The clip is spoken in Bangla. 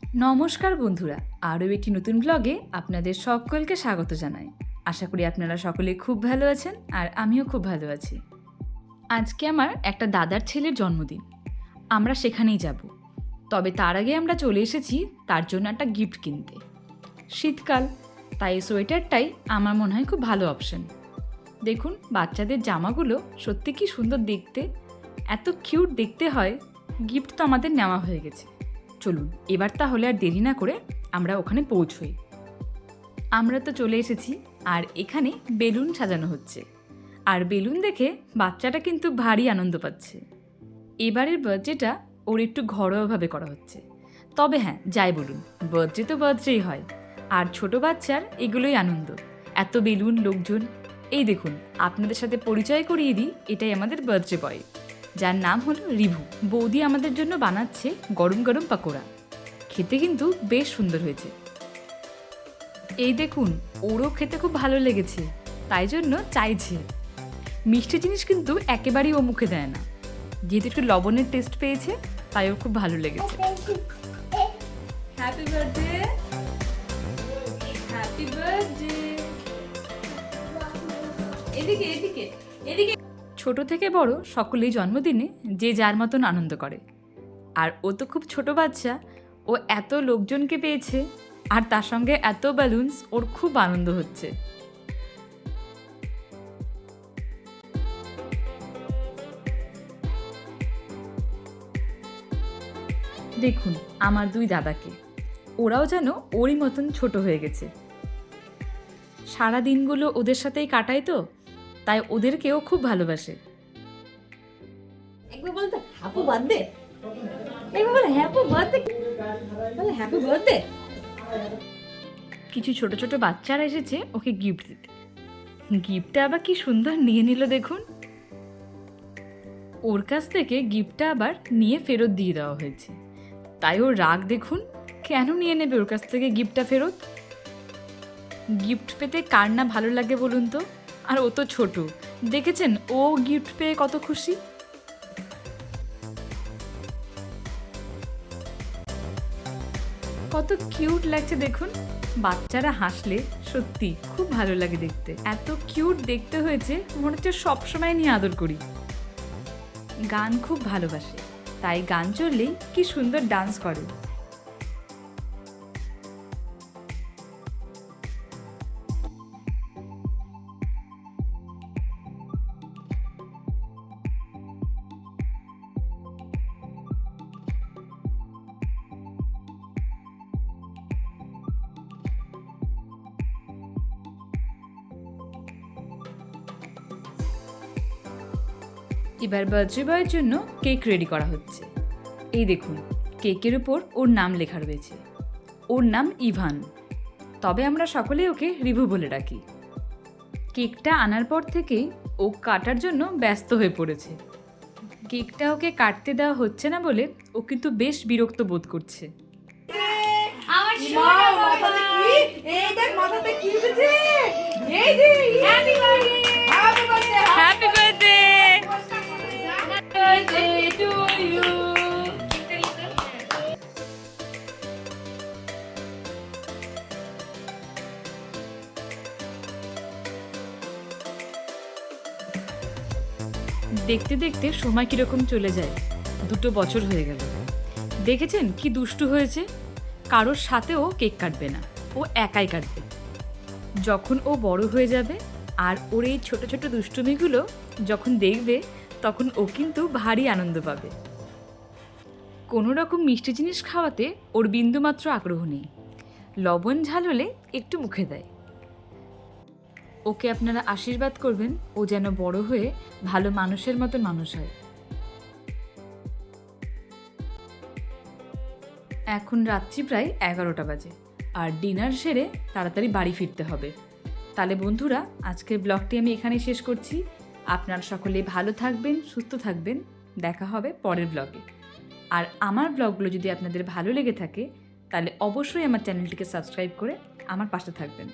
নমস্কার বন্ধুরা, আরও একটি নতুন ব্লগে আপনাদের সকলকে স্বাগত জানাই। আশা করি আপনারা সকলে খুব ভালো আছেন আর আমিও খুব ভালো আছি। আজকে আমার একটা দাদার ছেলের জন্মদিন, আমরা সেখানেই যাব। তবে তার আগে আমরা চলে এসেছি তার জন্য একটা গিফট কিনতে। শীতকাল, তাই সোয়েটারটাই আমার মনে হয় খুব ভালো অপশন। দেখুন বাচ্চাদের জামাগুলো সত্যি কি সুন্দর দেখতে, এত কিউট দেখতে হয়। গিফট তো আমাদের নেওয়া হয়ে গেছে, চলুন এবার তাহলে আর দেরি না করে আমরা ওখানে পৌঁছই। আমরা তো চলে এসেছি আর এখানে বেলুন সাজানো হচ্ছে, আর বেলুন দেখে বাচ্চাটা কিন্তু ভারী আনন্দ পাচ্ছে। এবারের বার্থডেটা ওর একটু ঘরোয়াভাবে করা হচ্ছে। তবে হ্যাঁ, যাই বলুন, বার্থডে তো বার্থডেই হয়, আর ছোট বাচ্চার এগুলোই আনন্দ। এত বেলুন, লোকজন। এই দেখুন, আপনাদের সাথে পরিচয় করিয়ে দিই, এটাই আমাদের বার্থডে বয়, যার নাম হলো রিভু। বৌদি আমাদের জন্য বানাচ্ছে গরম গরম পাকোড়া, খেতে কিন্তু বেশ সুন্দর হয়েছে। এই দেখুন, ওরও খেতে খুব ভালো লেগেছে, তাই জন্য চাইছে। মিষ্টি জিনিস কিন্তু একেবারেই ও মুখে দেয় না, যেহেতু একটু লবণের টেস্ট পেয়েছে তাই ওর খুব ভালো লেগেছে। Happy birthday, happy birthday. এদিকে এদিকে এদিকে। ছোট থেকে বড় সকলেই জন্মদিনে যে যার মতন আনন্দ করে, আর ও তো খুব ছোট বাচ্চা, ও এত লোকজনকে পেয়েছে আর তার সঙ্গে এত ব্যালুনস, ওর খুব আনন্দ হচ্ছে। দেখুন আমার দুই দাদাকে, ওরাও যেন ওরই মতন ছোট হয়ে গেছে। সারা দিনগুলো ওদের সাথেই কাটায় তো, তাই ওদেরকেও খুব ভালোবাসে। একবার বলতো হ্যাপি বার্থডে, একবার বলে হ্যাপি বার্থডে, বলে হ্যাপি বার্থডে। কিছু ছোট ছোট বাচ্চারা এসেছে ওকে গিফট দিতে। গিফটটা আবার কি সুন্দর নিয়ে নিল দেখুন। ওর কাছ থেকে গিফটটা আবার নিয়ে ফেরত দিয়ে দেওয়া হয়েছে, তাই ওর রাগ দেখুন। কেন নিয়ে নেবে ওর কাছ থেকে গিফটটা ফেরত? গিফট পেতে কার না ভালো লাগে বলুন তো? আর ও তো ছোট, দেখেছেন ও গিফট পেয়ে কত খুশি। কত কিউট লাগছে দেখুন। বাচ্চারা হাসলে সত্যি খুব ভালো লাগে দেখতে। এত কিউট দেখতে হয়েছে, মনে হচ্ছে সবসময় নিয়ে আদর করি। গান খুব ভালোবাসে, তাই গান চললেই কি সুন্দর ডান্স করে। এবার বার্থডে বয়ের জন্য কেক রেডি করা হচ্ছে। এই দেখুন, কেকের উপর ওর নাম লেখা রয়েছে। ওর নাম ইভান, তবে আমরা সকলে ওকে রিভু বলে ডাকি। কেকটা আনার পর থেকেই ও কাটার জন্য ব্যস্ত হয়ে পড়েছে। কেকটা ওকে কাটতে দেওয়া হচ্ছে না বলে ও কিন্তু বেশ বিরক্ত বোধ করছে। Happy birthday to you. দেখতে দেখতে সময় কিরকম চলে যায়, 2 বছর হয়ে গেল। দেখেছেন কি দুষ্টু হয়েছে, কারোর সাথেও কেক কাটবে না, ও একাই কাটবে। যখন ও বড় হয়ে যাবে আর ওর এই ছোট ছোট দুষ্টুমিগুলো যখন দেখবে, তখন ও কিন্তু ভারী আনন্দ পাবে। কোনো রকম মিষ্টি জিনিস খাওয়াতে ওর বিন্দুমাত্র আগ্রহ নেই। লবণ ঝাল হলে একটু মুখে দেয়। ওকে আপনারা আশীর্বাদ করবেন, ও যেন বড় হয়ে ভালো মানুষের মতন মানুষ হয়। এখন রাত্রি প্রায় 11টা বাজে, আর ডিনার সেরে তাড়াতাড়ি বাড়ি ফিরতে হবে। তাহলে বন্ধুরা, আজকের ব্লগটি আমি এখানেই শেষ করছি। আপনারা সকলে ভালো থাকবেন, সুস্থ থাকবেন। দেখা হবে পরের ব্লগে। আর আমার ব্লগগুলো যদি আপনাদের ভালো লেগে থাকে, তাহলে অবশ্যই আমার চ্যানেলটিকে সাবস্ক্রাইব করে আমার পাশে থাকবেন।